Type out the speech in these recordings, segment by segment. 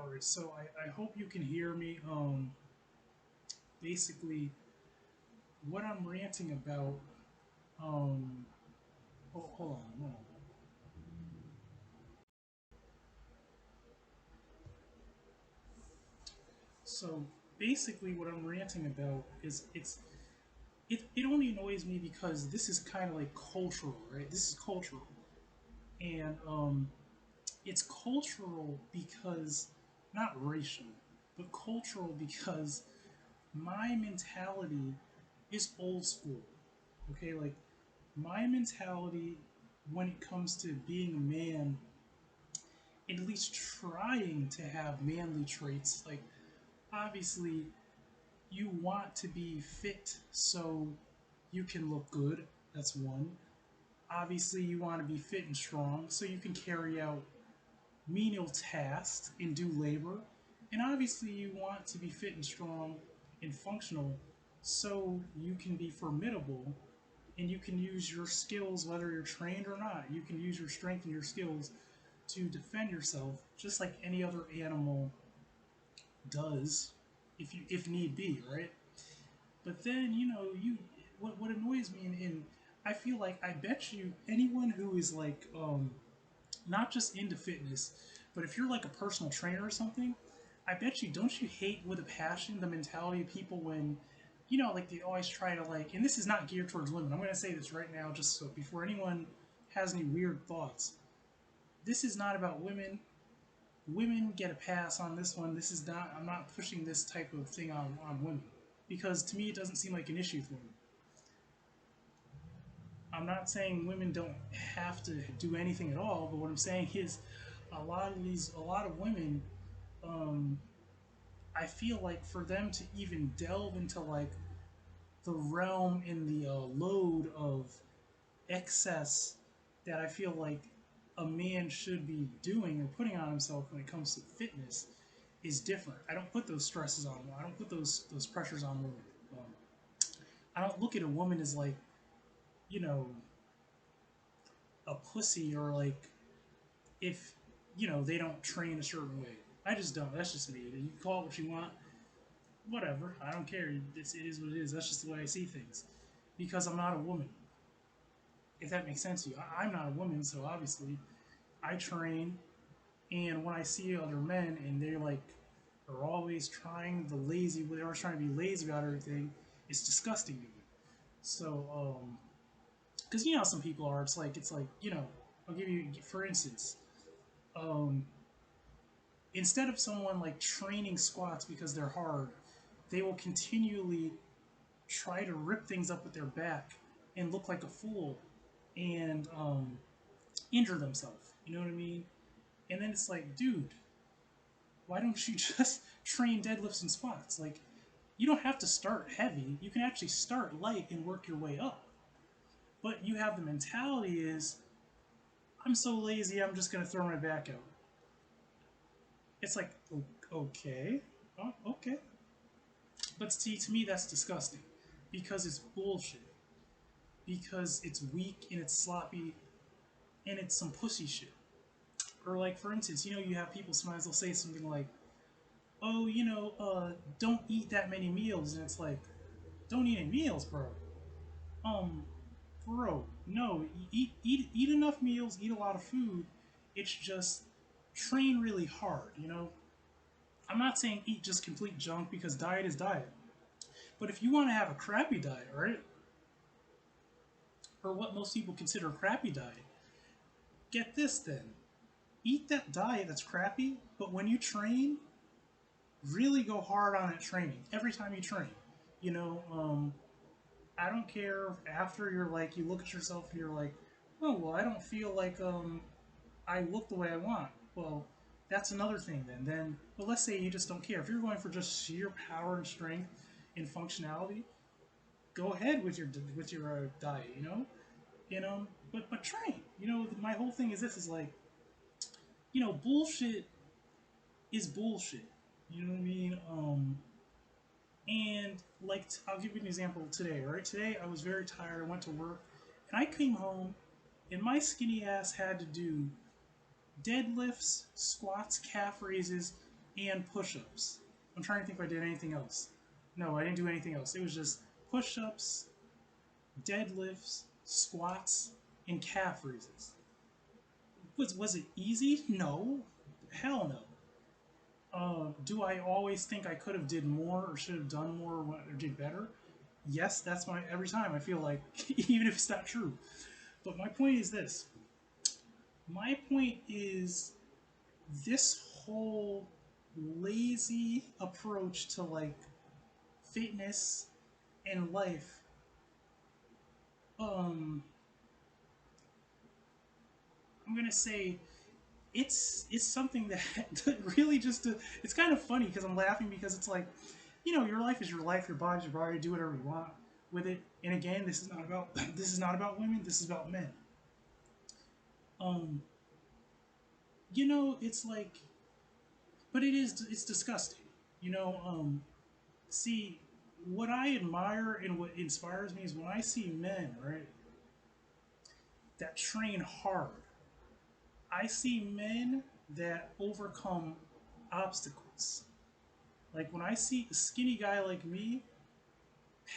All right, so I hope you can hear me. Basically, what I'm ranting about. Um, hold on, hold on. So basically, what I'm ranting about is it only annoys me because this is kind of like cultural, right? This is cultural, and it's cultural because not racial, but cultural because my mentality is old school. Okay, like my mentality when it comes to being a man, at least trying to have manly traits, like obviously you want to be fit so you can look good. That's one. Obviously, you want to be fit and strong so you can carry out menial tasks and do labor. And obviously, you want to be fit and strong and functional so you can be formidable and you can use your skills, whether you're trained or not. You can use your strength and your skills to defend yourself just like any other animal does if need be, right? But then, what annoys me, and I feel like I bet you anyone who is like not just into fitness, but if you're like a personal trainer or something, I bet you don't you hate with a passion the mentality of people when like they always try to like, and this is not geared towards women. I'm going to say this right now just so before anyone has any weird thoughts. This is not about women. Women get a pass on this one. This is not, I'm not pushing this type of thing on women because to me it doesn't seem like an issue for women. I'm not saying women don't have to do anything at all, but what I'm saying is a lot of women, um, I feel like for them to even delve into like the realm in the load of excess that I feel like a man should be doing or putting on himself when it comes to fitness is different. I don't put those stresses on. I don't put those pressures on women. Um, I don't look at a woman as like you know a pussy or like if they don't train a certain way. I just don't. That's just me. You can call it what you want. Whatever. I don't care. It is what it is. That's just the way I see things. Because I'm not a woman. If that makes sense to you, I'm not a woman, so obviously I train. And when I see other men and they're like are always trying the lazy, they're always trying to be lazy about everything. It's disgusting to me. So, because you know how some people are. It's like I'll give you for instance. Um, Instead of someone like training squats because they're hard, they will continually try to rip things up with their back and look like a fool and injure themselves. You know what I mean? And then it's like, dude, why don't you just train deadlifts and squats? Like, you don't have to start heavy. You can actually start light and work your way up. But you have the mentality is, I'm so lazy, I'm just gonna throw my back out. It's like, okay, oh, okay. But see, to me, that's disgusting because it's bullshit. Because it's weak and it's sloppy and it's some pussy shit. Or like, for instance, you have people sometimes they'll say something like, "Oh, don't eat that many meals," and it's like, "Don't eat any meals, bro." Um, bro, no, eat enough meals, eat a lot of food. It's just train really hard. I'm not saying eat just complete junk because diet is diet. But if you want to have a crappy diet, right, or what most people consider a crappy diet, get this then. Eat that diet that's crappy, but when you train, really go hard on it training every time you train. You know, I don't care after you're like, you look at yourself and you're like, oh, well, I don't feel like I look the way I want. Well, that's another thing then. But let's say you just don't care. If you're going for just sheer power and strength and functionality, go ahead with your diet. But train. My whole thing is this is like, bullshit is bullshit. You know what I mean? And like, I'll give you an example today. Right, today I was very tired. I went to work, and I came home, and my skinny ass had to do deadlifts, squats, calf raises, and push-ups. I'm trying to think if I did anything else. No, I didn't do anything else. It was just push-ups, deadlifts, squats, and calf raises. Was it easy? No, hell no. Do I always think I could have did more or should have done more or did better? Yes, that's my every time I feel like, even if it's not true. But my point is this. My point is this whole lazy approach to like fitness and life. Um, I'm gonna say it's something that really just it's kind of funny because I'm laughing because it's like, your life is your life, your body's your body, do whatever you want with it. And again, this is not about this is not about women, this is about men. um it's like, but it's disgusting. See, what I admire and what inspires me is when I see men, right, that train hard. I see men that overcome obstacles. Like when I see a skinny guy like me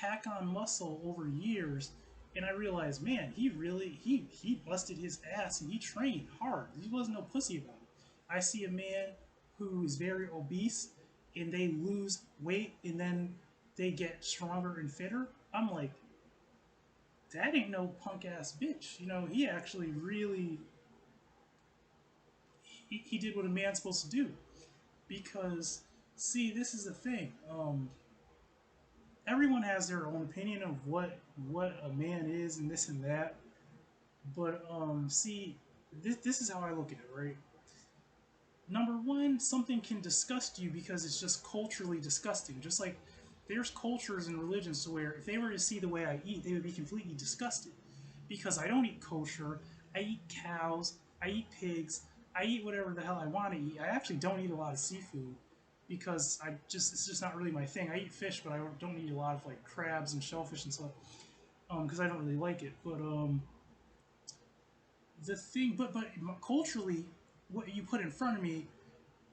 pack on muscle over years, and I realize, man, he busted his ass and he trained hard. He wasn't no pussy about it. I see a man who is very obese and they lose weight and then they get stronger and fitter. I'm like, that ain't no punk ass bitch. He actually really he did what a man's supposed to do. Because see, this is the thing. Everyone has their own opinion of what a man is and this and that. But see, this is how I look at it, right? Number one, something can disgust you because it's just culturally disgusting. Just like there's cultures and religions to where if they were to see the way I eat, they would be completely disgusted. Because I don't eat kosher, I eat cows, I eat pigs, I eat whatever the hell I want to eat. I actually don't eat a lot of seafood because it's just not really my thing. I eat fish, but I don't eat a lot of like crabs and shellfish and stuff because I don't really like it. But the thing, but culturally, what you put in front of me,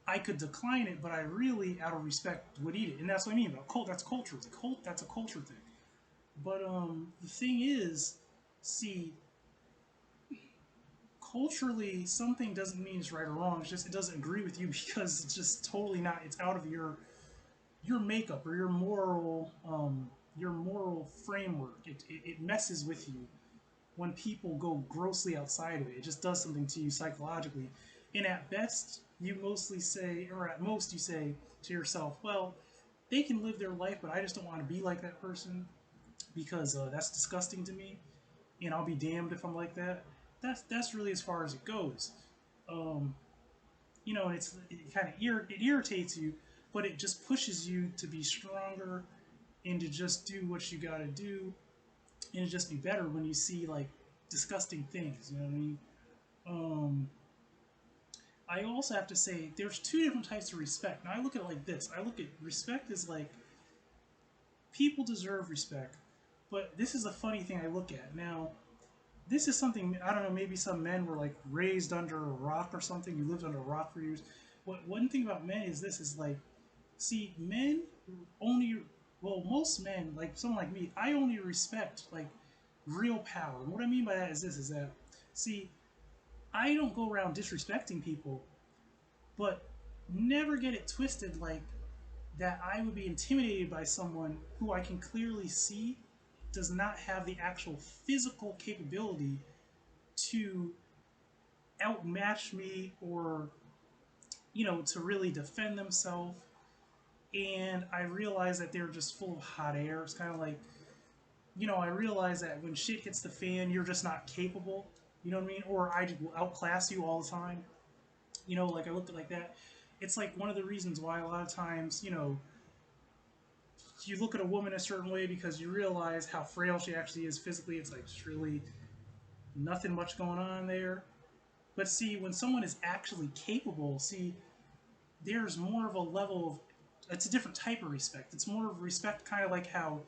I could decline it, but I really, out of respect, would eat it, and that's what I mean about cult. That's culture. It's a cult. That's a culture thing. But the thing is, see, culturally, something doesn't mean it's right or wrong. It's just it doesn't agree with you because it's just totally not. It's out of your makeup or your moral framework. It messes with you when people go grossly outside of it. It just does something to you psychologically. And at best, you mostly say, or at most, you say to yourself, well, they can live their life, but I just don't want to be like that person because that's disgusting to me. And I'll be damned if I'm like that. That's really as far as it goes. Um, and it kind of it irritates you, but it just pushes you to be stronger and to just do what you got to do and to just be better when you see like disgusting things. You know what I mean? Um, I also have to say there's two different types of respect. Now I look at it like this. I look at respect as like people deserve respect, but this is a funny thing I look at. Now, this is something I don't know. Maybe some men were like raised under a rock or something. You lived under a rock for years. One thing about men is this is like, see, men only, well, most men, like someone like me, I only respect like real power. And what I mean by that is this is that, see, I don't go around disrespecting people, but never get it twisted like that I would be intimidated by someone who I can clearly see does not have the actual physical capability to outmatch me or, to really defend themselves. And I realize that they're just full of hot air. It's kind of like, I realize that when shit hits the fan, you're just not capable. You know what I mean? Or I will outclass you all the time. Like I look at it like that. It's like one of the reasons why a lot of times, you look at a woman a certain way because you realize how frail she actually is physically. It's like it's really nothing much going on there. But see, when someone is actually capable, see, there's more of a level of it's a different type of respect. It's more of respect, kind of like how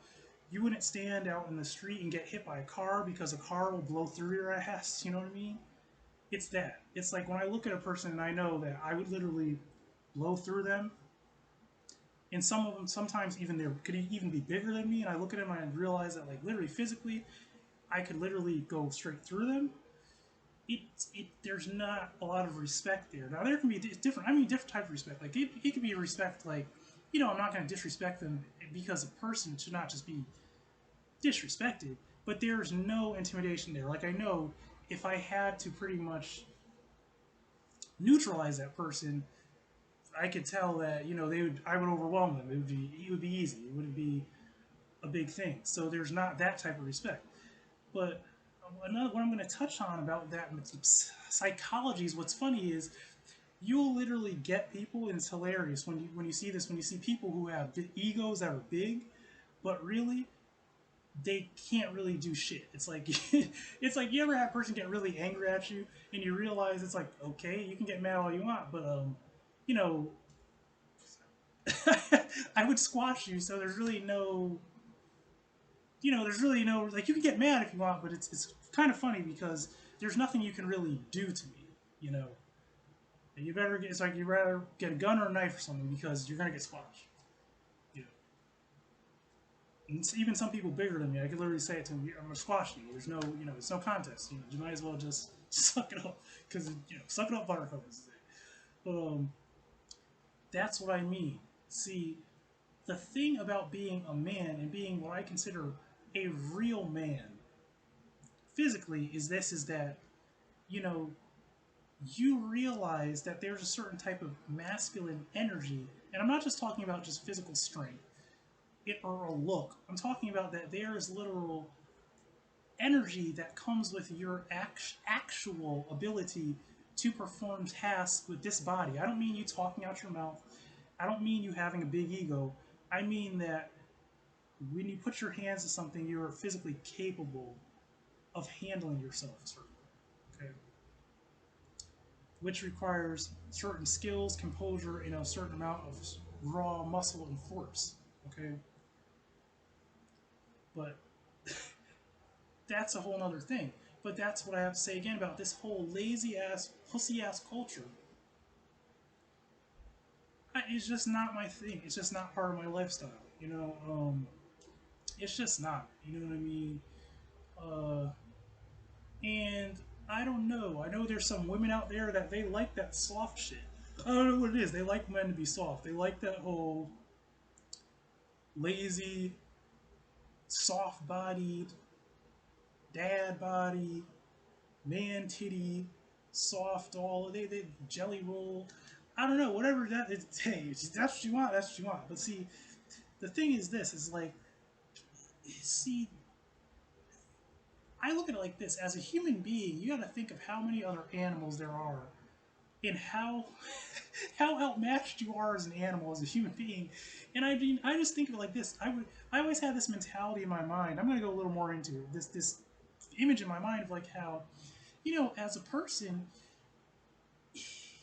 you wouldn't stand out in the street and get hit by a car because a car will blow through your ass. You know what I mean? It's that. It's like when I look at a person and I know that I would literally blow through them. And some of them, sometimes even they could even be bigger than me. And I look at them and I realize that, like, literally physically, I could literally go straight through them. There's not a lot of respect there. Now there can be different. I mean, different type of respect. Like it could be respect. Like, I'm not going to disrespect them because a person should not just be disrespected. But there's no intimidation there. Like I know if I had to pretty much neutralize that person, I could tell that I would overwhelm them. It would be easy. It wouldn't be a big thing. So there's not that type of respect. But what I'm going to touch on about that psychology is what's funny is you'll literally get people, and it's hilarious when you see this, when you see people who have egos that are big, but really they can't really do shit. It's like it's like you ever have a person get really angry at you and you realize it's like, okay, you can get mad all you want, but you know I would squash you, so there's really no, like, you can get mad if you want, but it's kind of funny because there's nothing you can really do to me, you know. You better get, it's like you'd rather get a gun or a knife or something because you're gonna get squashed. You know, and even some people bigger than me, I could literally say it to them: "I'm gonna squash you." There's no, it's no contest. You might as well just suck it up because suck it up, Buttercup. But that's what I mean. See, the thing about being a man and being what I consider a real man physically is that you know you realize that there's a certain type of masculine energy, and I'm not just talking about just physical strength or a look. I'm talking about that there is literal energy that comes with your actual ability to perform tasks with this body. I don't mean you talking out your mouth. I don't mean you having a big ego. I mean that when you put your hands to something, you're physically capable of handling yourself. Okay, which requires certain skills, composure, and a certain amount of raw muscle and force. Okay, but that's a whole other thing. But that's what I have to say again about this whole lazy ass, pussy ass culture. It's just not my thing. It's just not part of my lifestyle. It's just not. You know what I mean? Uh, and I don't know. I know there's some women out there that they like that soft shit. I don't know what it is. They like men to be soft. They like that whole lazy, soft bodied, dad body, man titty, soft, all they jelly roll. I don't know, whatever that is. Hey, that's what you want. That's what you want. But see, the thing is, this is like, see, I look at it like this: as a human being, you got to think of how many other animals there are, and how how outmatched you are as an animal, as a human being. And I mean, I just think of it like this. I always have this mentality in my mind. I'm going to go a little more into it. This image in my mind of like how, as a person,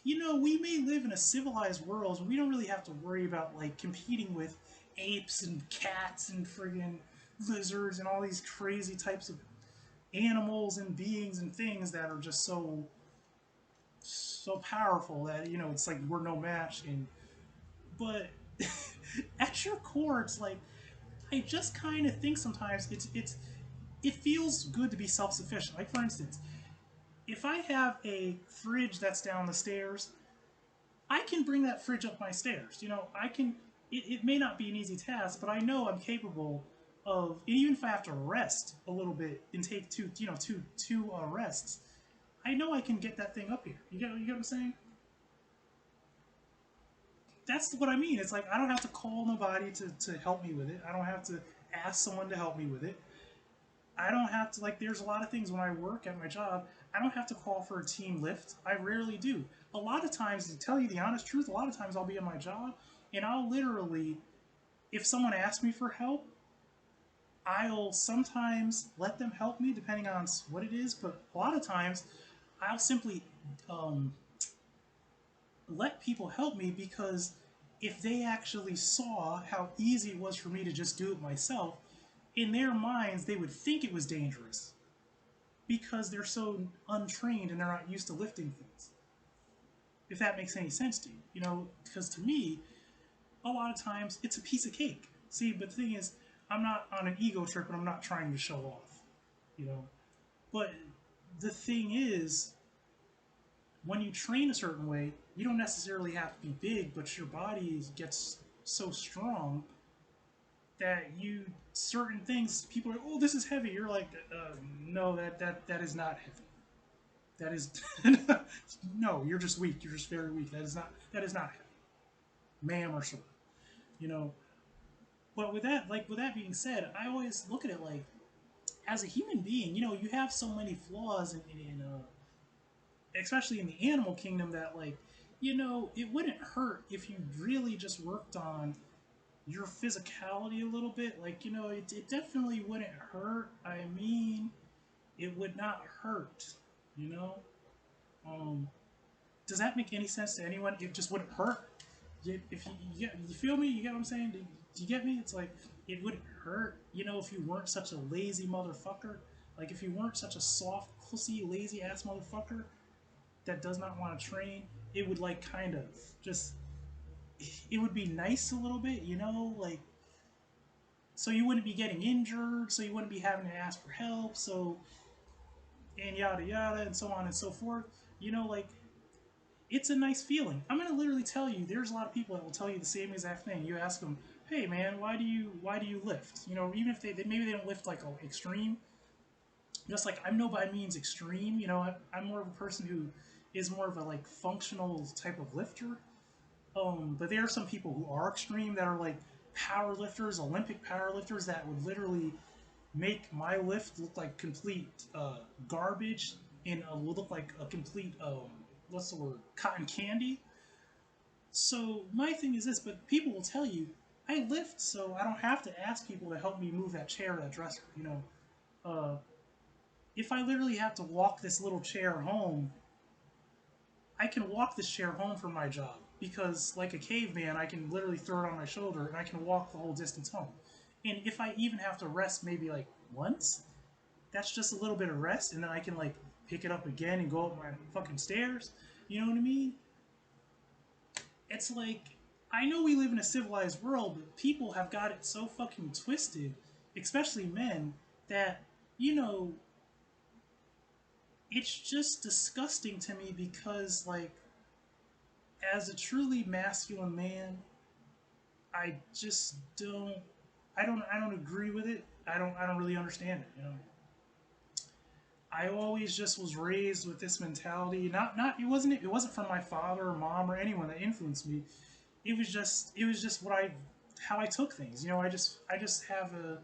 we may live in a civilized world and we don't really have to worry about like competing with apes and cats and friggin' lizards and all these crazy types of animals and beings and things that are just so powerful that it's like we're no match. And but at your core, it's like I just kind of think sometimes it feels good to be self-sufficient. Like, for instance, if I have a fridge that's down the stairs, I can bring that fridge up my stairs. I can. It may not be an easy task, but I know I'm capable of. Even if I have to rest a little bit and take two rests, I know I can get that thing up here. You get what I'm saying? That's what I mean. It's like I don't have to call nobody to help me with it. I don't have to ask someone to help me with it. I don't have to, like, there's a lot of things when I work at my job, I don't have to call for a team lift. I rarely do. A lot of times, to tell you the honest truth, a lot of times I'll be at my job and I'll literally, if someone asks me for help, I'll sometimes let them help me depending on what it is, but a lot of times I'll simply um, let people help me because if they actually saw how easy it was for me to just do it myself, in their minds they would think it was dangerous because they're so untrained and they're not used to lifting things. if that makes any sense to you. You know, because to me, a lot of times it's a piece of cake. See, but the thing is, I'm not on an ego trip and I'm not trying to show off, you know. But the thing is, when you train a certain way, you don't necessarily have to be big, but your body gets so strong that you certain things people are like, oh, this is heavy. You're like, no, that is not heavy. That is no, you're just weak. You're just very weak. That is not heavy, ma'am or sir. You know, but with that being said, I always look at it like as a human being, you know, you have so many flaws especially in the animal kingdom that like, you know, it wouldn't hurt if you really just worked on your physicality a little bit. Like, you know, it definitely wouldn't hurt. I mean, it would not hurt, you know? Um, does that make any sense to anyone? It just wouldn't hurt. If you feel me, you get what I'm saying? Do you get me? It's like it wouldn't hurt, you know, if you weren't such a lazy motherfucker. Like if you weren't such a soft, pussy, lazy ass motherfucker that does not want to train, it would like kind of just it would be nice a little bit, you know, like so you wouldn't be getting injured, so you wouldn't be having to ask for help, so and yada yada and so on and so forth. You know, like it's a nice feeling. I'm gonna literally tell you, there's a lot of people that will tell you the same exact thing. You ask them, "Hey man, why do you lift?" You know, even if maybe they don't lift like a extreme. Just like I'm no by means extreme. You know, I'm more of a person who is more of a like functional type of lifter. But there are some people who are extreme that are like power lifters, Olympic power lifters that would literally make my lift look like complete garbage and would look like a complete what's the word, cotton candy. So my thing is this, but people will tell you I lift, so I don't have to ask people to help me move that chair or that dresser. You know, uh, if I literally have to walk this little chair home, I can walk this chair home from my job because, like a caveman, I can literally throw it on my shoulder and I can walk the whole distance home. And if I even have to rest maybe like once, that's just a little bit of rest, and then I can like pick it up again and go up my fucking stairs. You know what I mean? It's like I know we live in a civilized world, but people have got it so fucking twisted, especially men, that you know it's just disgusting to me because like as a truly masculine man, I just don't agree with it. I don't really understand it, you know. I always just was raised with this mentality. It wasn't from my father or mom or anyone that influenced me. It was just what I how I took things. You know, I just have a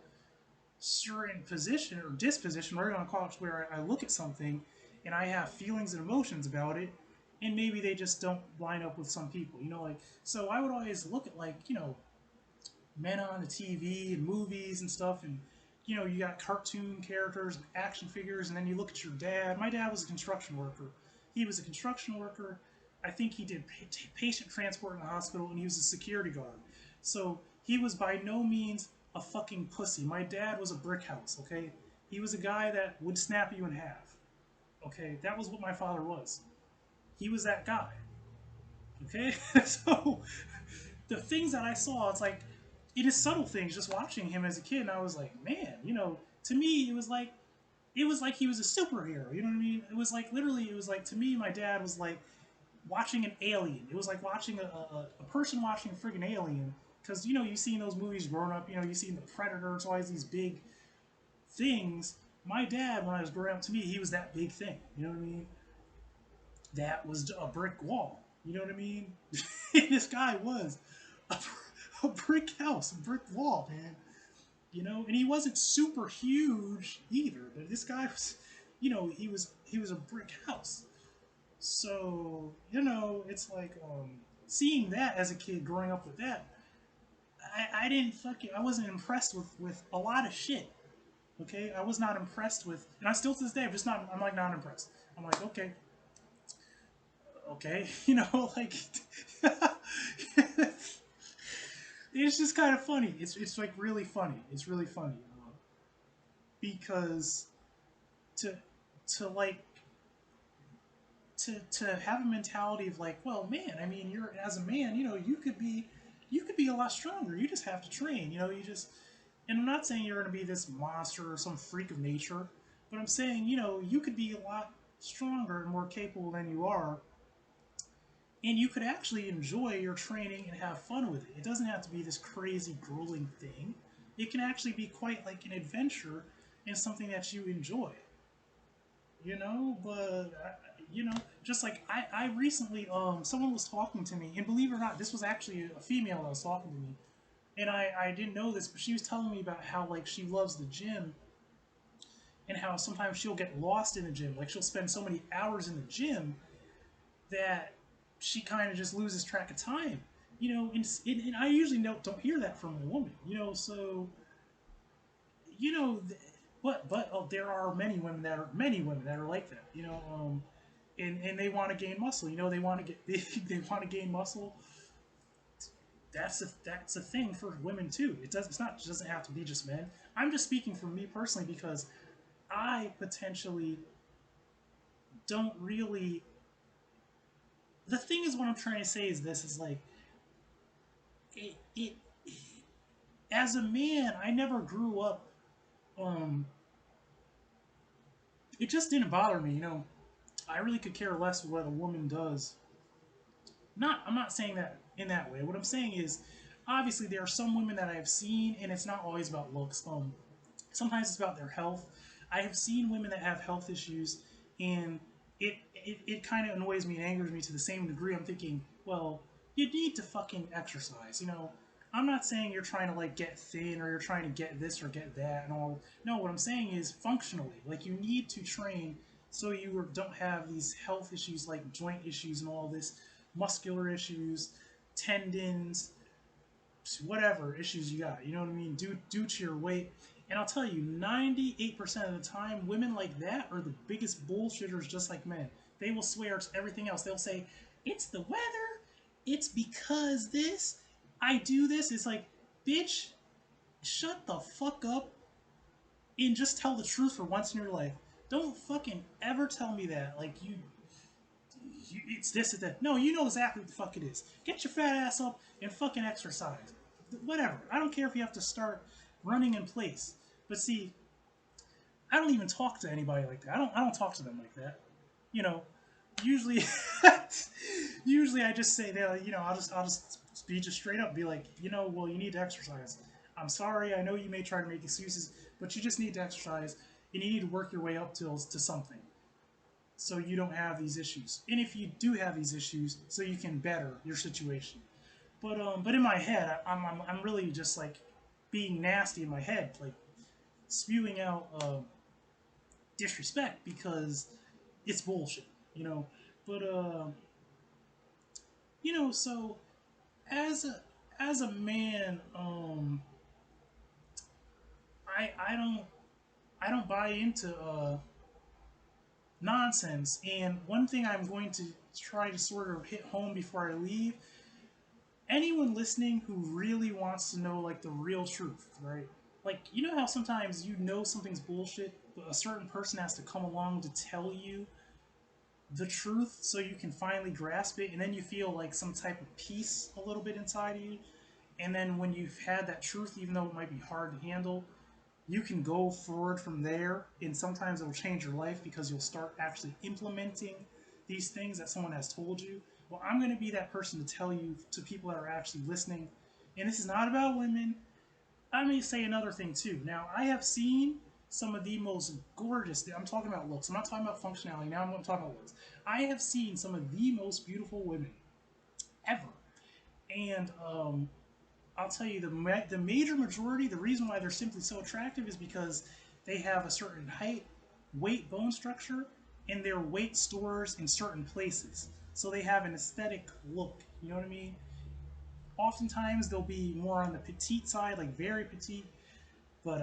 certain position or disposition, whatever you want to call it, where I look at something and I have feelings and emotions about it, and maybe they just don't line up with some people. You know, like so I would always look at like men on the TV and movies and stuff, and you got cartoon characters, action figures, and then you look at your dad. My dad was a construction worker. He was a construction worker. I think he did patient transport in the hospital, and he was a security guard. So he was by no means a fucking pussy. My dad was a brick house. Okay, he was a guy that would snap you in half. Okay, that was what my father was. He was that guy. Okay, so the things that I saw, it's like it is subtle things. Just watching him as a kid, and I was like, man, to me, it was like he was a superhero. You know what I mean? It was like literally, it was like to me, my dad was like watching an alien. It was like watching a person watching a friggin' alien. Because you see in those movies growing up, you see in the Predator, it's always these big things. My dad, when I was growing up, to me, he was that big thing. You know what I mean? That was a brick wall. You know what I mean? This guy was a, a brick house, a brick wall, man. And he wasn't super huge either. But this guy was, he was a brick house. So it's like seeing that as a kid, growing up with that. I didn't fucking I wasn't impressed with a lot of shit. Okay, I was not impressed with, and I still to this day I'm like not impressed. I'm like okay, like it's just kind of funny. It's like really funny. It's really funny because to to like to have a mentality of like, well, man, I mean, you're as a man, you could be a lot stronger. You just have to train. You just and I'm not saying you're going to be this monster or some freak of nature, but I'm saying, you could be a lot stronger and more capable than you are, and you could actually enjoy your training and have fun with it. It doesn't have to be this crazy, grueling thing. It can actually be quite like an adventure and something that you enjoy. But just like I recently, someone was talking to me, and believe it or not, this was actually a female that was talking to me, and I didn't know this, but she was telling me about how like she loves the gym and how sometimes she'll get lost in the gym. Like she'll spend so many hours in the gym that she kind of just loses track of time. And I usually don't hear that from a woman. So you know, but oh, there are many women that are like that. And they want to gain muscle. They want to get they want to gain muscle. That's a thing for women too. It doesn't have to be just men. I'm just speaking for me personally because I potentially don't really. The thing is, what I'm trying to say is this: is like it as a man, I never grew up. Um, it just didn't bother me. I really could care less what a woman does. I'm not saying that in that way. What I'm saying is, obviously, there are some women that I have seen, and it's not always about looks. Sometimes it's about their health. I have seen women that have health issues, and it kind of annoys me and angers me to the same degree. I'm thinking, well, you need to fucking exercise. I'm not saying you're trying to like get thin or you're trying to get this or get that and all. No, what I'm saying is functionally, like you need to train so you don't have these health issues like joint issues and all this muscular issues, tendons, whatever issues you got. You know what I mean? Due to your weight. And I'll tell you, 98% of the time, women like that are the biggest bullshitters, just like men. They will swear to everything else. They'll say, it's the weather. It's because this. I do this. It's like, bitch, shut the fuck up and just tell the truth for once in your life. Don't fucking ever tell me that. Like, it's this and that. No, you know exactly what the fuck it is. Get your fat ass up and fucking exercise. Whatever. I don't care if you have to start running in place. But see, I don't even talk to anybody like that. I don't talk to them like that. You know, usually usually I just say that, I'll just be just straight up be like, well, you need to exercise. I'm sorry, I know you may try to make excuses, but you just need to exercise and you need to work your way up to something so you don't have these issues. And if you do have these issues, so you can better your situation. But in my head, I'm really just like being nasty in my head, like spewing out disrespect because it's bullshit, you know. But so as a man, I don't I don't buy into nonsense. And one thing I'm going to try to sort of hit home before I leave, anyone listening who really wants to know like the real truth, right? Like, how sometimes something's bullshit, but a certain person has to come along to tell you the truth so you can finally grasp it, and then you feel like some type of peace a little bit inside of you. And then when you've had that truth, even though it might be hard to handle, you can go forward from there, and sometimes it will change your life because you'll start actually implementing these things that someone has told you. Well, I'm going to be that person to tell you, to people that are actually listening. And this is not about women. I may say another thing too. Now, I have seen some of the most gorgeous, I'm talking about looks, I'm not talking about functionality, now I'm talking about looks. I have seen some of the most beautiful women ever. And I'll tell you, the major majority, the reason why they're simply so attractive is because they have a certain height, weight, bone structure, and their weight stores in certain places. So they have an aesthetic look. You know what I mean? Oftentimes they'll be more on the petite side, like very petite. But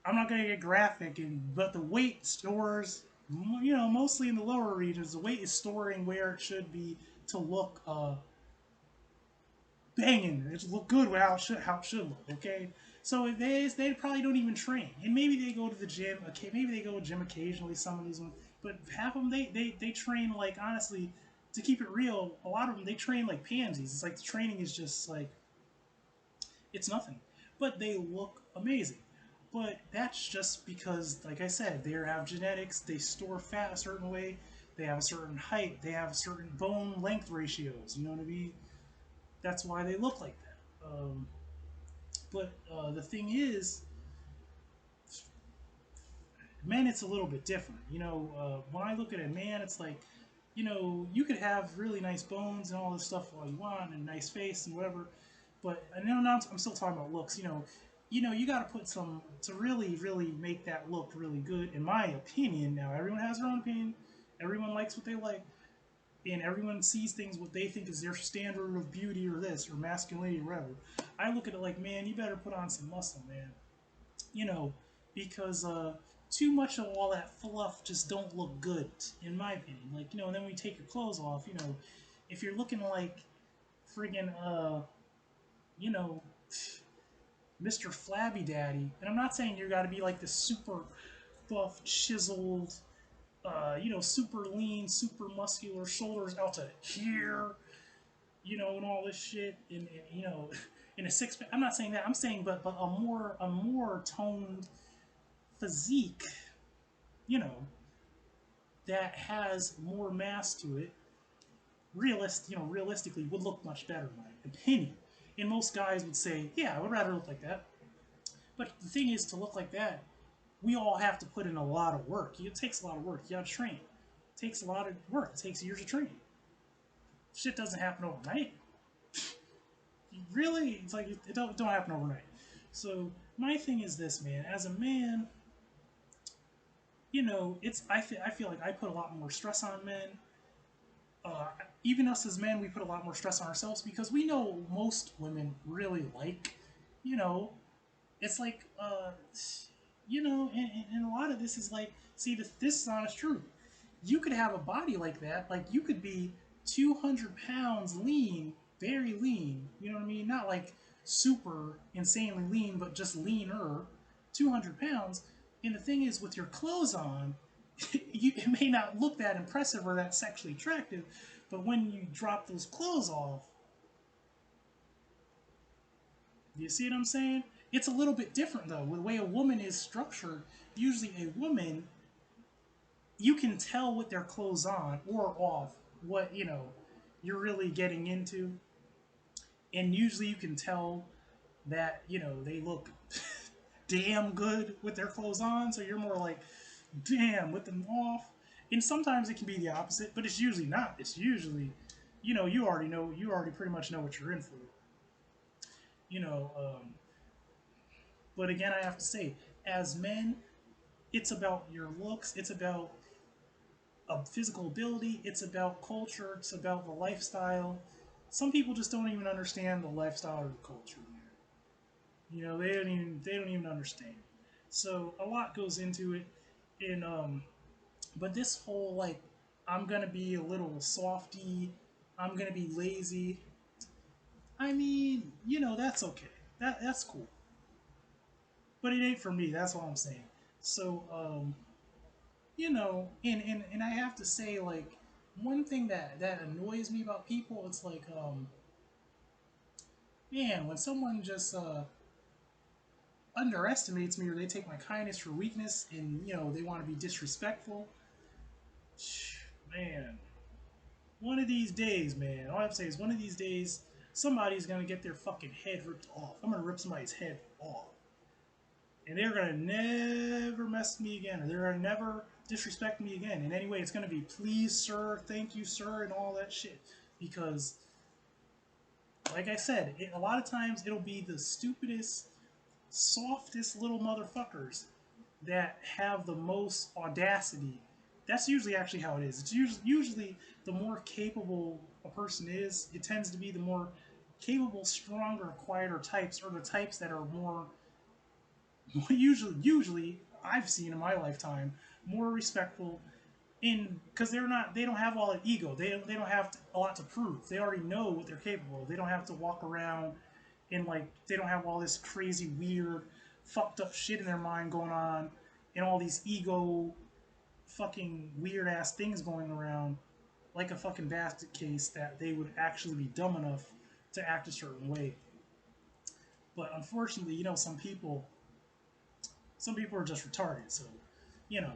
I'm not gonna get graphic. But the weight stores, mostly in the lower regions, the weight is storing where it should be to look banging. It look good how it should look. Okay, so they probably don't even train, and maybe they go to the gym. Okay, maybe they go to the gym occasionally. Some of these ones, But half of them, they train like, honestly, to keep it real, a lot of them they train like pansies. It's like the training is just like it's nothing. But they look amazing. But that's just because, like I said, they have genetics. They store fat a certain way. They have a certain height. They have certain bone length ratios. You know what I mean? That's why they look like that. But the thing is, men, it's a little bit different. When I look at a man, it's like, you could have really nice bones and all this stuff all you want, and a nice face and whatever. But I know now I'm still talking about looks. You got to put some to really, really make that look really good. In my opinion, now everyone has their own opinion. Everyone likes what they like, and everyone sees things what they think is their standard of beauty or this or masculinity or whatever. I look at it like, man, you better put on some muscle, man. you know, because too much of all that fluff just don't look good, in my opinion. Like, and then when you take your clothes off, if you're looking like friggin', you know, Mr. Flabby Daddy, and I'm not saying you got to be like this super buff, chiseled, super lean, super muscular, shoulders out to here, and all this shit, and in a six pack. I'm not saying that. I'm saying, but a more toned physique, you know, that has more mass to it, realistically would look much better in my opinion. And most guys would say, yeah, I would rather look like that. But the thing is, to look like that, we all have to put in a lot of work. It takes a lot of work. You got to train. It takes a lot of work. It takes years of training. Shit doesn't happen overnight. Really, it's like it don't happen overnight. So my thing is this, man. As a man, I feel like I put a lot more stress on men. uh, Even us as men, we put a lot more stress on ourselves because we know most women really like, you know, it's like, and a lot of this is like, see, this is honest truth. You could have a body like that, like you could be 200 pounds lean, very lean, you know what I mean? Not like super insanely lean, but just leaner, 200 pounds. And the thing is, with your clothes on, it may not look that impressive or that sexually attractive, but when you drop those clothes off, you see what I'm saying? It's a little bit different though. With the way a woman is structured, usually a woman, you can tell with their clothes on or off what, you're really getting into. And usually you can tell that, they look damn good with their clothes on. So you're more like, damn, with them off. And sometimes it can be the opposite, but it's usually not. It's usually, you already pretty much know what you're in for. You know, but again, I have to say, as men, it's about your looks, it's about physical ability, it's about culture, it's about the lifestyle. Some people just don't even understand the lifestyle or the culture, man. They don't even understand. So a lot goes into it, and but this whole like, I'm gonna be a little softy, I'm gonna be lazy. I mean, that's okay. That's cool, but it ain't for me. That's all I'm saying. So and I have to say, like, one thing that annoys me about people, it's like, man, when someone just underestimates me, or they take my kindness for weakness, and they want to be disrespectful. Man, one of these days, man, all I have to say is, one of these days, somebody's gonna get their fucking head ripped off. I'm gonna rip somebody's head off, and they're gonna never mess with me again, or they're gonna never disrespect me again in any way. It's gonna be please, sir, thank you, sir, and all that shit. Because, like I said, a lot of times it'll be the stupidest, softest little motherfuckers that have the most audacity. That's usually actually how it is. It's usually the more capable a person is, it tends to be the more capable, stronger, quieter types, or the types that are more usually I've seen in my lifetime, more respectful, in because they don't have all that ego. They don't have a lot to prove. They already know what they're capable of. They don't have to walk around and, like, they don't have all this crazy, weird, fucked up shit in their mind going on, and all these ego fucking weird ass things going around, like a fucking basket case, that they would actually be dumb enough to act a certain way. But unfortunately, some people are just retarded. So, you know,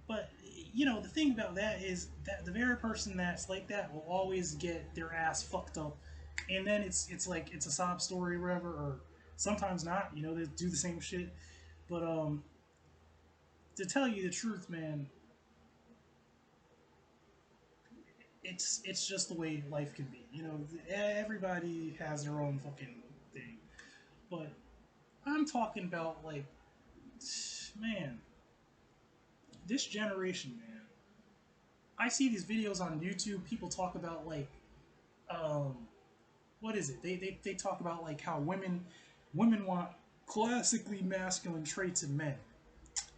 but the thing about that is that the very person that's like that will always get their ass fucked up, and then it's like it's a sob story or whatever, or sometimes not. They do the same shit. But to tell you the truth, man, it's just the way life can be. Everybody has their own fucking thing. But I'm talking about, like, man, this generation, man. I see these videos on YouTube. People talk about, like, um, what is it? They talk about, like, how women want classically masculine traits in men,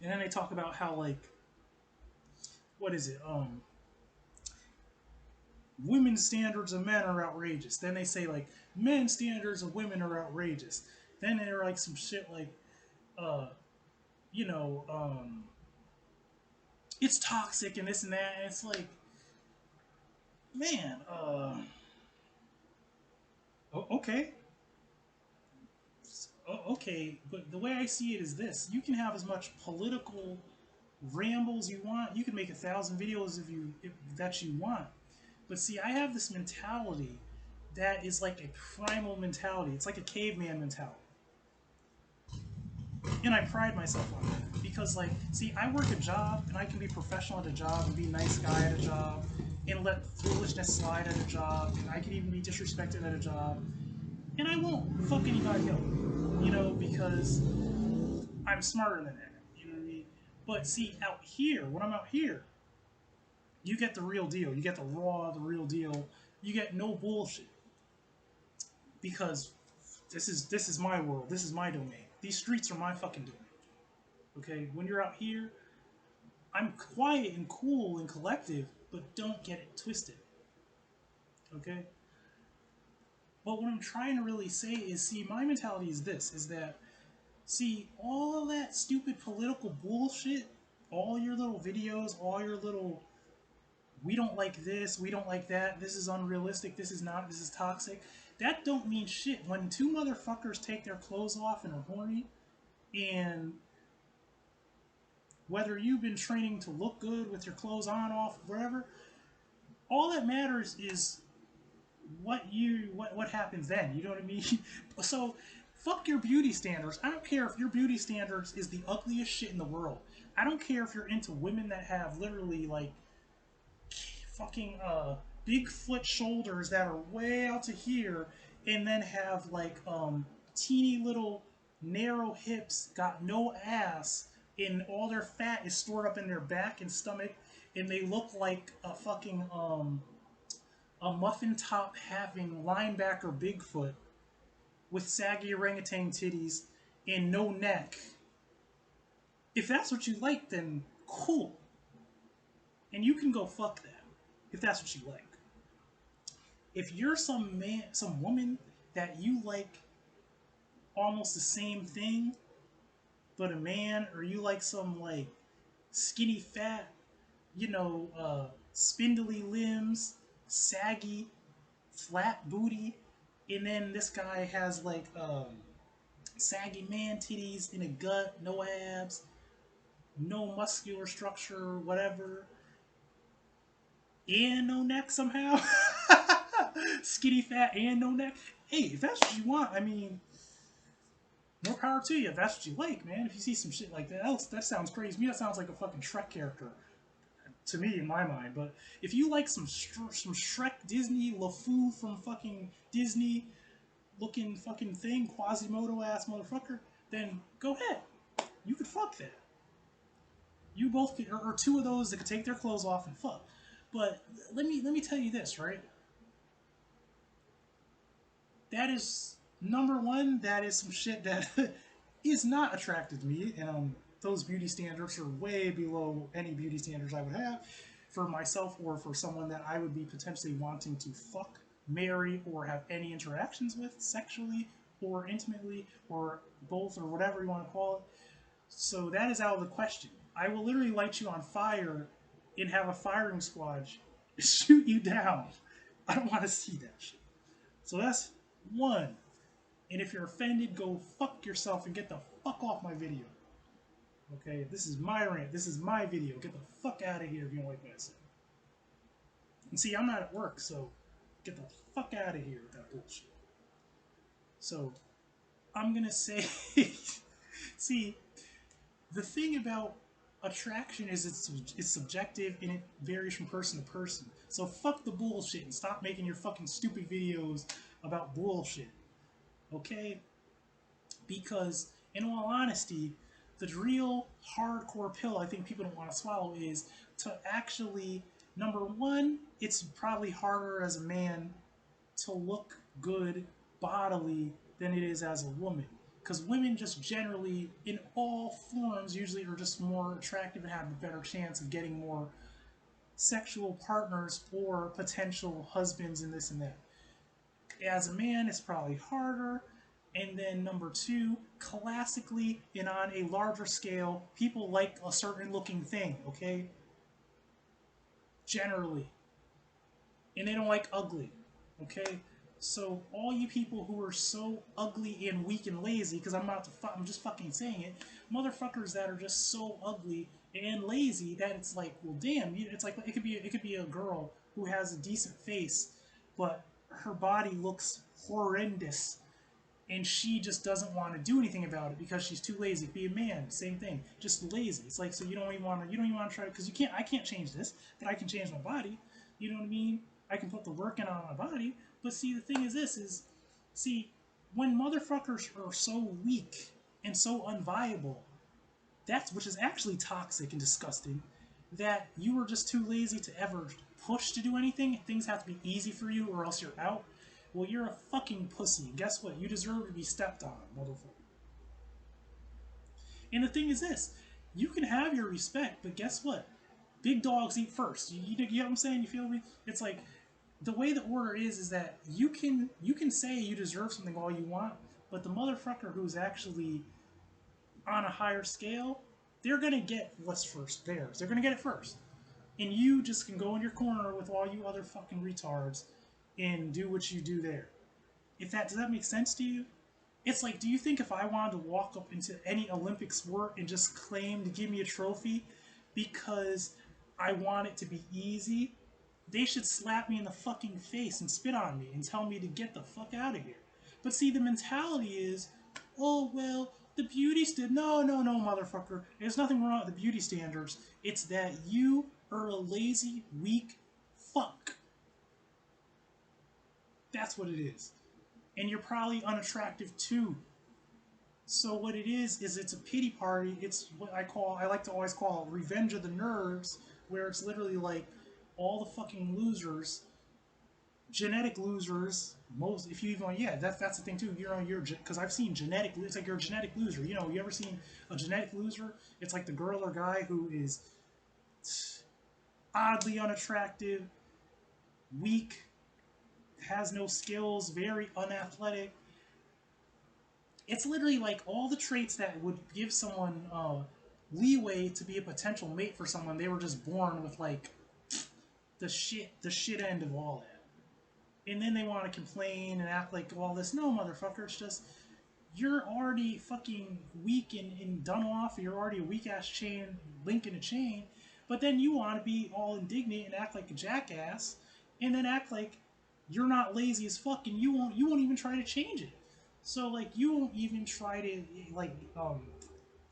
and then they talk about how, like, what is it? Women's standards of men are outrageous. Then they say, like, men's standards of women are outrageous. Then they're like some shit like, uh, you know, it's toxic and this and that. And it's like, man, okay, okay. But the way I see it is this: you can have as much political rambles you want. You can make 1,000 videos if that you want. But see, I have this mentality that is like a primal mentality. It's like a caveman mentality. And I pride myself on that because, like, see, I work a job and I can be professional at a job and be a nice guy at a job and let foolishness slide at a job, and I can even be disrespected at a job, and I won't fuck anybody up, because I'm smarter than that. You know what I mean? But see, out here, when I'm out here, you get the real deal. You get the raw, the real deal. You get no bullshit because this is my world. This is my domain. These streets are my fucking domain. Okay, when you're out here, I'm quiet and cool and collective, but don't get it twisted. Okay? But what I'm trying to really say is, see, my mentality is this, is that, see, all of that stupid political bullshit, all your little videos, all your little, we don't like this, we don't like that, this is unrealistic, this is not, this is toxic, that don't mean shit. When two motherfuckers take their clothes off and are horny, and whether you've been training to look good with your clothes on, off, wherever, all that matters is what happens then. You know what I mean? So fuck your beauty standards. I don't care if your beauty standards is the ugliest shit in the world. I don't care if you're into women that have literally, like, fucking Bigfoot shoulders that are way out to here, and then have, like, teeny little narrow hips, got no ass, and all their fat is stored up in their back and stomach, and they look like a muffin top having linebacker Bigfoot with saggy orangutan titties and no neck. If that's what you like, then cool. And you can go fuck that if that's what you like. If you're some man, some woman that you like almost the same thing, but a man, or you like some, like, skinny fat, spindly limbs, saggy, flat booty, and then this guy has, like, saggy man titties in a gut, no abs, no muscular structure, whatever, and no neck somehow. Skinny fat and no neck. Hey, if that's what you want, I mean, more power to you. If that's what you like, man. If you see some shit like that, that sounds crazy. To me, that sounds like a fucking Shrek character. To me, in my mind. But if you like some Shrek, Disney, LeFou from fucking Disney looking fucking thing, Quasimodo ass motherfucker, then go ahead. You could fuck that. You both could, or two of those that could take their clothes off and fuck. But let me tell you this, right? That is number one. That is some shit that is not attractive to me, and those beauty standards are way below any beauty standards I would have for myself or for someone that I would be potentially wanting to fuck, marry, or have any interactions with sexually or intimately or both or whatever you want to call it. So that is out of the question. I will literally light you on fire and have a firing squad shoot you down. I don't want to see that shit. So that's one. And if you're offended, go fuck yourself and get the fuck off my video. Okay, this is my rant. This is my video. Get the fuck out of here if you don't like what I said. And see, I'm not at work, so get the fuck out of here with that bullshit. So I'm gonna say, see, the thing about attraction is it's subjective and it varies from person to person. So fuck the bullshit and stop making your fucking stupid videos about bullshit. Okay? Because in all honesty, the real hardcore pill I think people don't want to swallow is to actually, number one, it's probably harder as a man to look good bodily than it is as a woman. Because women just generally, in all forms, usually are just more attractive and have a better chance of getting more sexual partners or potential husbands and this and that. As a man, it's probably harder. And then number two, classically and on a larger scale, people like a certain looking thing, okay? Generally. And they don't like ugly, okay? So all you people who are so ugly and weak and lazy, because I'm just fucking saying it, motherfuckers that are just so ugly and lazy that it's like, well, damn, it's like it could be a girl who has a decent face, but her body looks horrendous and she just doesn't want to do anything about it because she's too lazy. Be a man, same thing, just lazy. It's like, so you don't even want to try, because I can't change this, but I can change my body. You know what I mean? I can put the work in on my body. But see, the thing is this is, see, when motherfuckers are so weak and so unviable, that's which is actually toxic and disgusting, that you were just too lazy to ever push to do anything. Things have to be easy for you or else you're out. Well, you're a fucking pussy. Guess what? You deserve to be stepped on, motherfucker. And the thing is this, you can have your respect, but guess what? Big dogs eat first. You know what I'm saying? You feel me? It's like the way the order is that you can say you deserve something all you want, but the motherfucker who's actually on a higher scale, they're gonna get what's first theirs. They're gonna get it first. And you just can go in your corner with all you other fucking retards and do what you do there. If that does that make sense to you? It's like, do you think if I wanted to walk up into any Olympic sport and just claim to give me a trophy because I want it to be easy, they should slap me in the fucking face and spit on me and tell me to get the fuck out of here. But see, the mentality is, oh, well, the beauty standard. No, no, no, motherfucker. There's nothing wrong with the beauty standards. It's that you are a lazy, weak fuck. That's what it is. And you're probably unattractive too. So what it is it's a pity party. It's what I like to always call revenge of the nerds, where it's literally like all the fucking losers, genetic losers. Most, if you even, yeah, that's the thing too. You're because I've seen genetic. It's like you're a genetic loser. You know, you ever seen a genetic loser? It's like the girl or guy who is oddly unattractive, weak, has no skills, very unathletic. It's literally like all the traits that would give someone leeway to be a potential mate for someone. They were just born with like the shit end of all that, and then they want to complain and act like all this. No, motherfucker, it's just you're already fucking weak and done off. You're already a weak ass chain link in a chain, but then you want to be all indignant and act like a jackass, and then act like you're not lazy as fuck, and you won't even try to change it. So like you won't even try to like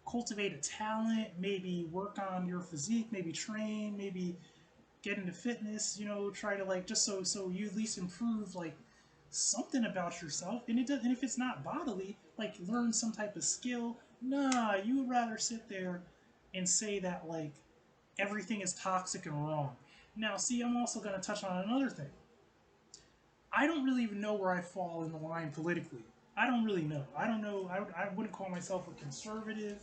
cultivate a talent, maybe work on your physique, maybe train, maybe get into fitness, you know, try to like just so you at least improve like something about yourself. And it does, and if it's not bodily, like learn some type of skill. Nah, you would rather sit there and say that like everything is toxic and wrong. Now, see, I'm also going to touch on another thing. I don't really even know where I fall in the line politically. I don't really know. I don't know. I wouldn't call myself a conservative.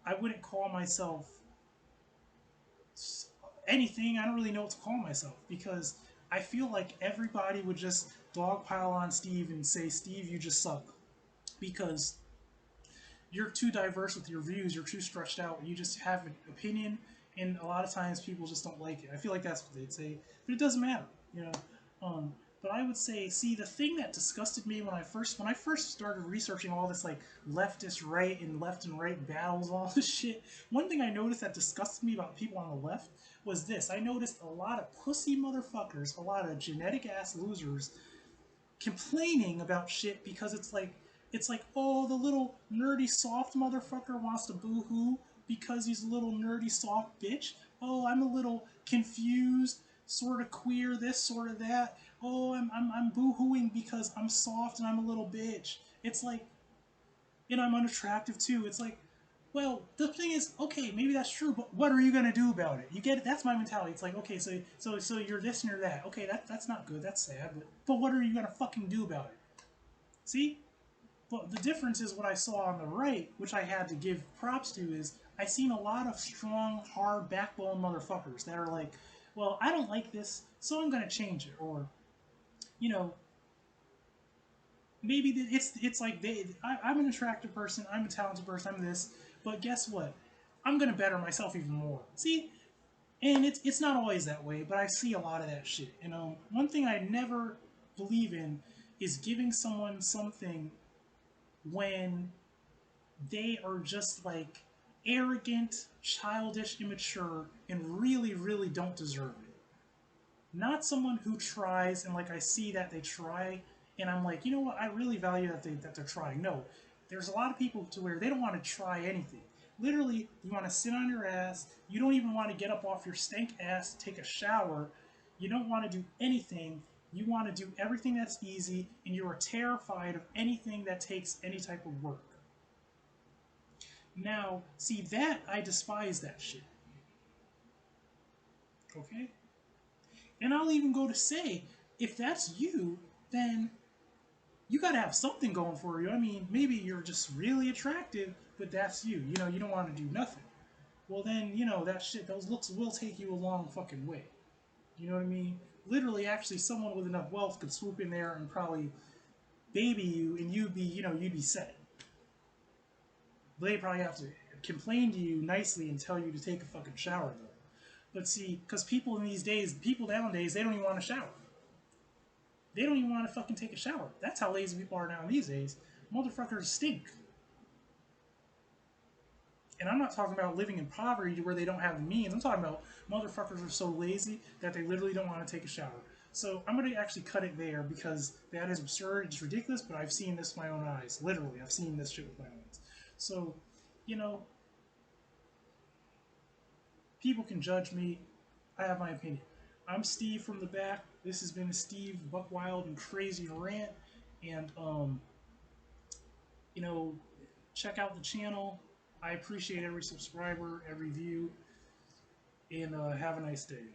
I wouldn't call myself anything. I don't really know what to call myself because I feel like everybody would just dogpile on Steve and say, Steve, you just suck. Because you're too diverse with your views. You're too stretched out. You just have an opinion, and a lot of times people just don't like it. I feel like that's what they'd say, but it doesn't matter, you know. But I would say, see, the thing that disgusted me when I first started researching all this like leftist right and left and right battles, all this shit. One thing I noticed that disgusted me about people on the left was this. I noticed a lot of pussy motherfuckers, a lot of genetic ass losers complaining about shit because it's like oh, the little nerdy soft motherfucker wants to boo-hoo because he's a little nerdy soft bitch. Oh, I'm a little confused, sort of queer, this sort of that. Oh, I'm boo-hooing because I'm soft and I'm a little bitch. It's like, and I'm unattractive too. It's like, well, the thing is, okay, maybe that's true, but what are you gonna do about it? You get it? That's my mentality. It's like, okay, so you're this and you're that. Okay, that's not good. That's sad. But what are you gonna fucking do about it? See? But the difference is what I saw on the right, which I had to give props to, is I seen a lot of strong, hard backbone motherfuckers that are like, well, I don't like this, so I'm gonna change it, or you know, maybe it's like I'm an attractive person, I'm a talented person, I'm this, but guess what? I'm gonna better myself even more. See, and it's not always that way, but I see a lot of that shit. You know, one thing I never believe in is giving someone something when they are just like arrogant, childish, immature, and really, really don't deserve it. Not someone who tries and like I see that they try and I'm like, you know what, I really value that they're trying. No, there's a lot of people to where they don't want to try anything. Literally, you want to sit on your ass. You don't even want to get up off your stank ass to take a shower. You don't want to do anything. You want to do everything that's easy, and you are terrified of anything that takes any type of work. Now, see that I despise that shit. Okay? And I'll even go to say, if that's you, then you gotta have something going for you. I mean, maybe you're just really attractive, but that's you. You know, you don't want to do nothing. Well, then, you know, that shit, those looks will take you a long fucking way. You know what I mean? Literally, actually, someone with enough wealth could swoop in there and probably baby you, and you'd be set. But they probably have to complain to you nicely and tell you to take a fucking shower, though. But see, because people nowadays, they don't even want to shower. They don't even want to fucking take a shower. That's how lazy people are now these days. Motherfuckers stink. And I'm not talking about living in poverty to where they don't have the means. I'm talking about motherfuckers are so lazy that they literally don't want to take a shower. So I'm going to actually cut it there because that is absurd. It's ridiculous, but I've seen this with my own eyes. Literally, I've seen this shit with my own eyes. So, you know, people can judge me. I have my opinion. I'm Steve from the back. This has been Steve Buckwild and Crazy Rant. And, you know, check out the channel. I appreciate every subscriber, every view, and have a nice day.